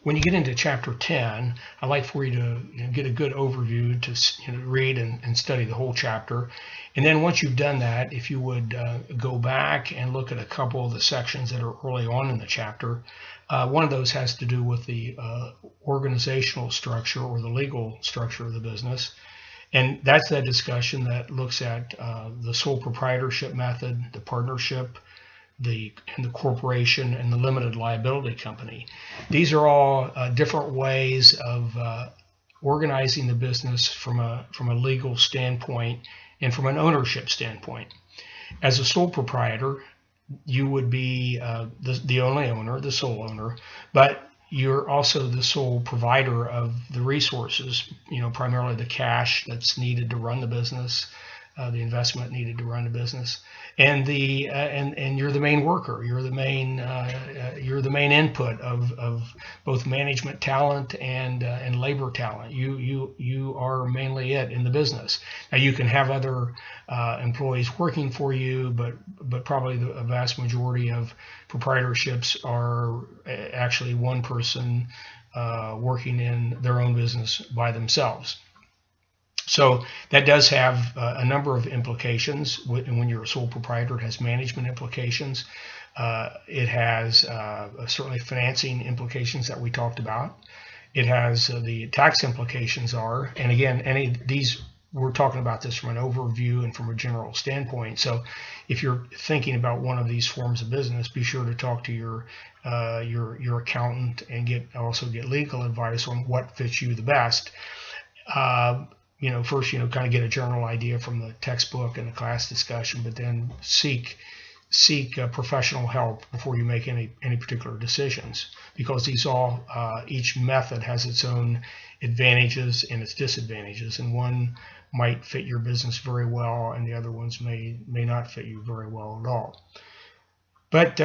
when you get into chapter 10, I'd like for you to get a good overview to read and study the whole chapter. And then once you've done that, if you would go back and look at a couple of the sections that are early on in the chapter. One of those has to do with the organizational structure or the legal structure of the business. And that's that discussion that looks at the sole proprietorship method, the partnership, the corporation, and the limited liability company. These are all different ways of organizing the business from a legal standpoint and from an ownership standpoint. As a sole proprietor, you would be the only owner, the sole owner, but you're also the sole provider of the resources, primarily the cash that's needed to run the business, the investment needed to run the business, and you're the main worker. You're the main input of both management talent and labor talent. You are mainly it in the business. Now you can have other employees working for you, but probably the vast majority of proprietorships are actually one person working in their own business by themselves. So that does have a number of implications. When you're a sole proprietor, it has management implications. It has certainly financing implications that we talked about. It has the tax implications are, and again, we're talking about this from an overview and from a general standpoint. So if you're thinking about one of these forms of business, be sure to talk to your accountant and also get legal advice on what fits you the best. First, kind of get a general idea from the textbook and the class discussion, but then seek professional help before you make any particular decisions, because each method has its own advantages and its disadvantages, and one might fit your business very well, and the other ones may not fit you very well at all. But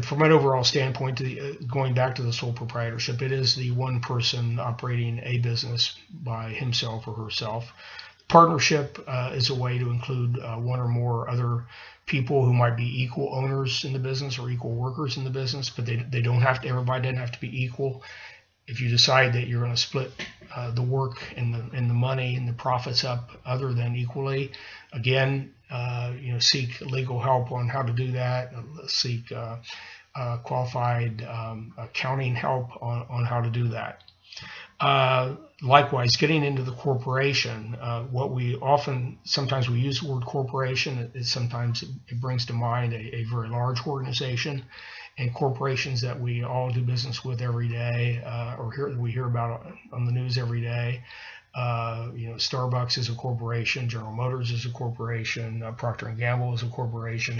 from an overall standpoint, going back to the sole proprietorship, it is the one person operating a business by himself or herself. Partnership is a way to include one or more other people who might be equal owners in the business or equal workers in the business, but they don't have to. Everybody doesn't have to be equal. If you decide that you're going to split the work and the money and the profits up other than equally, again, seek legal help on how to do that. Seek qualified accounting help on how to do that. Likewise, getting into the corporation, sometimes we use the word corporation. Sometimes it brings to mind a very large organization, and corporations that we all do business with every day, we hear about on the news every day. Starbucks is a corporation, General Motors is a corporation, Procter & Gamble is a corporation,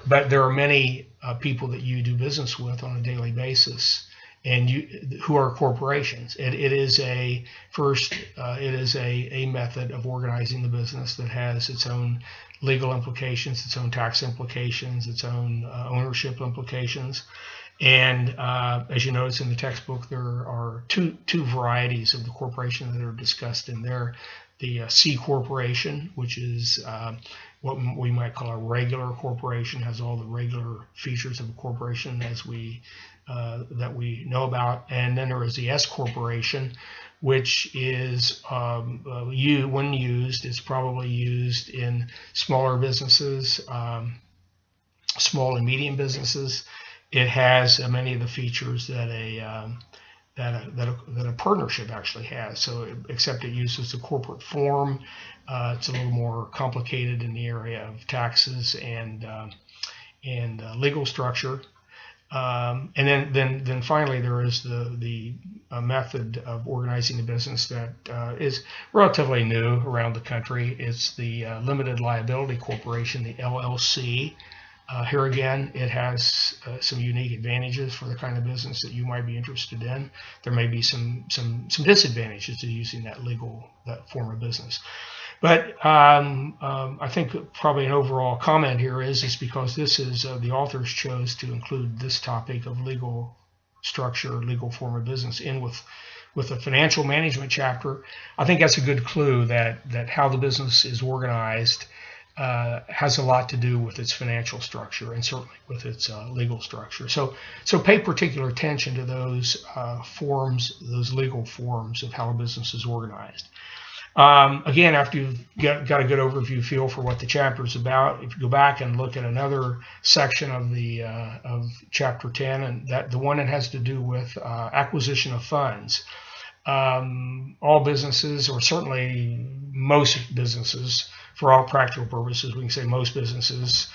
but there are many people that you do business with on a daily basis, and who are corporations. It is a method of organizing the business that has its own legal implications, its own tax implications, its own ownership implications. And as you notice in the textbook, there are two varieties of the corporation that are discussed in there. The C corporation, which is what we might call a regular corporation, has all the regular features of a corporation that we know about. And then there is the S corporation, which is when used, it's probably used in smaller businesses, small and medium businesses. It has many of the features that a partnership actually has. So, except it uses the corporate form, it's a little more complicated in the area of taxes and legal structure. And then finally, there is the method of organizing the business that is relatively new around the country. It's the limited liability corporation, the LLC. Here again, it has some unique advantages for the kind of business that you might be interested in. There may be some disadvantages to using that form of business. But I think probably an overall comment here is because this is the authors chose to include this topic of legal structure, legal form of business in with the financial management chapter. I think that's a good clue that how the business is organized has a lot to do with its financial structure and certainly with its legal structure. So pay particular attention to those forms, those legal forms of how a business is organized. Again, after you've got a good overview feel for what the chapter is about, if you go back and look at another section of the of chapter 10, and that the one that has to do with acquisition of funds, all businesses, or certainly most businesses, for all practical purposes, we can say most businesses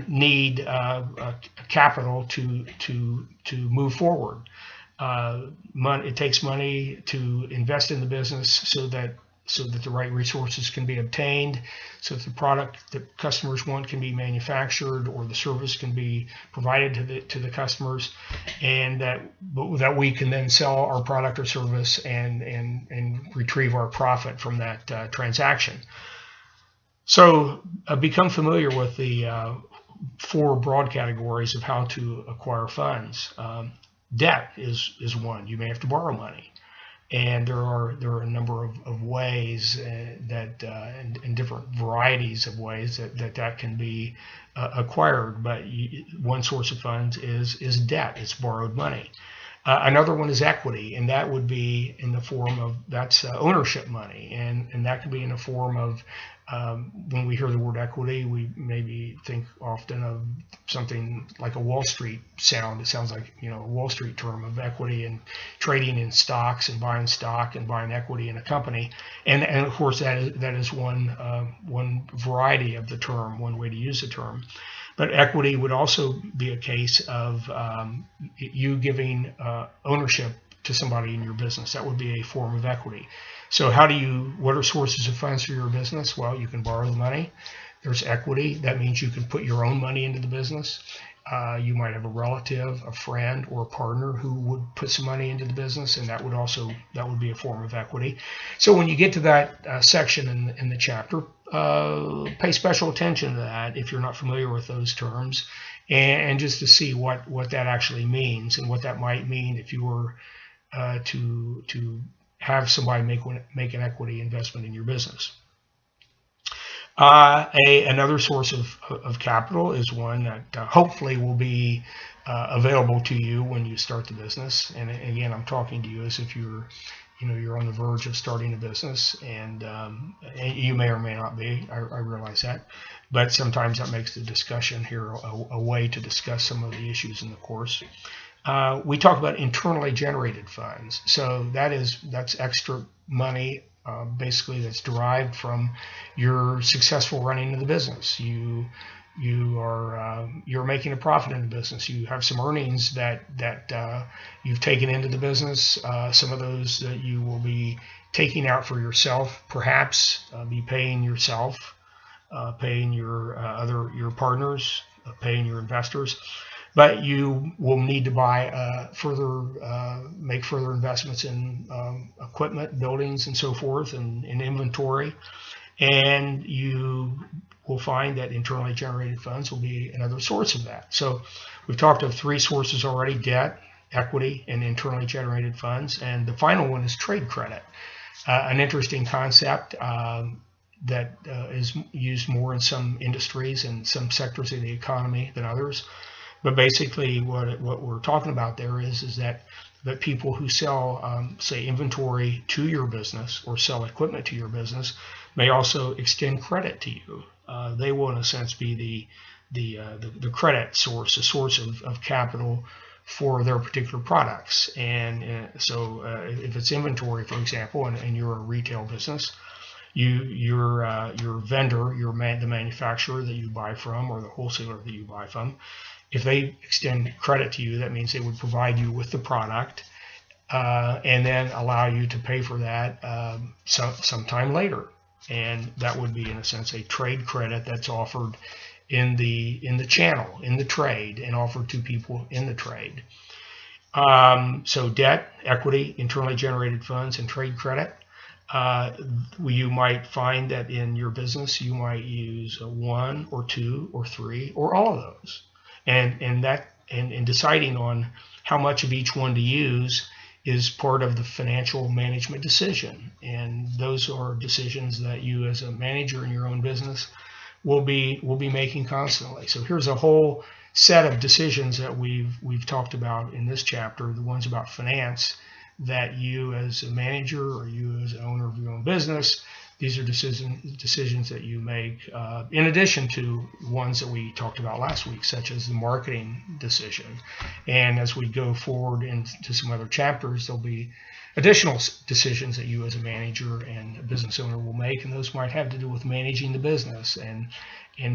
need capital to move forward. It takes money to invest in the business so that the right resources can be obtained, so that the product that customers want can be manufactured, or the service can be provided to the customers, and that we can then sell our product or service and retrieve our profit from that transaction. So become familiar with the 4 broad categories of how to acquire funds. Debt is one. You may have to borrow money. And there are a number of ways that and different varieties of ways that can be acquired. But one source of funds is debt. It's borrowed money. Another one is equity, and that would be in the form of ownership money, and that could be in the form of when we hear the word equity, we maybe think often of something like a Wall Street sound. It sounds like, a Wall Street term of equity and trading in stocks and buying stock and buying equity in a company. And of course that is one variety of the term, one way to use the term. But equity would also be a case of you giving ownership to somebody in your business. That would be a form of equity. So what are sources of funds for your business? Well, you can borrow the money. There's equity. That means you can put your own money into the business. You might have a relative, a friend, or a partner who would put some money into the business, and that would be a form of equity. So when you get to that section in the chapter, pay special attention to that if you're not familiar with those terms, and just to see what that actually means and what that might mean if you were to have somebody make an equity investment in your business. Another source of capital is one that hopefully will be available to you when you start the business. And again, I'm talking to you as if you're on the verge of starting a business, and you may or may not be. I realize that, but sometimes that makes the discussion here a way to discuss some of the issues in the course. We talk about internally generated funds. So that's extra money, basically, that's derived from your successful running of the business. You're making a profit in the business. You have some earnings that you've taken into the business. Some of those that you will be taking out for yourself, perhaps be paying yourself, paying your partners, paying your investors. But you will need to buy make further investments in equipment, buildings, and so forth, and in inventory. And you will find that internally generated funds will be another source of that. So we've talked of 3 sources already: debt, equity, and internally generated funds. And the final one is trade credit, an interesting concept that is used more in some industries and some sectors of the economy than others. But basically, what we're talking about there is that people who sell, say, inventory to your business or sell equipment to your business may also extend credit to you. They will, in a sense, be the credit source, a source of capital for their particular products. And so, if it's inventory, for example, and you're a retail business, your vendor, the manufacturer that you buy from, or the wholesaler that you buy from, if they extend credit to you, that means they would provide you with the product and then allow you to pay for that sometime later. And that would be, in a sense, a trade credit that's offered in the channel, in the trade, and offered to people in the trade. So debt, equity, internally generated funds, and trade credit. You might find that in your business you might use 1 or 2 or 3 or all of those. And deciding on how much of each one to use is part of the financial management decision. And those are decisions that you, as a manager in your own business, we'll be making constantly. So here's a whole set of decisions that we've talked about in this chapter, the ones about finance, that you as a manager or you as an owner of your own business, these are decisions that you make in addition to ones that we talked about last week, such as the marketing decision. And as we go forward into some other chapters, there'll be additional decisions that you as a manager and a business owner will make, and those might have to do with managing the business and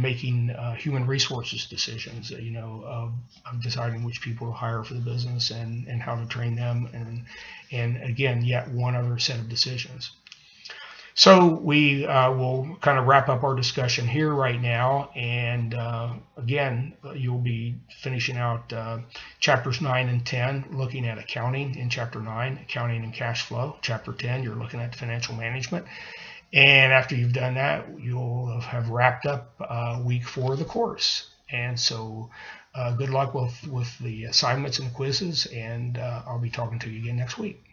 making human resources decisions, of deciding which people to hire for the business and how to train them, and again, yet one other set of decisions. So we will kind of wrap up our discussion here right now, and again, you'll be finishing out chapters 9 and 10, looking at accounting in chapter 9, accounting and cash flow. Chapter 10, you're looking at financial management. And after you've done that, you'll have wrapped up week 4 of the course. And so good luck with the assignments and quizzes, and I'll be talking to you again next week.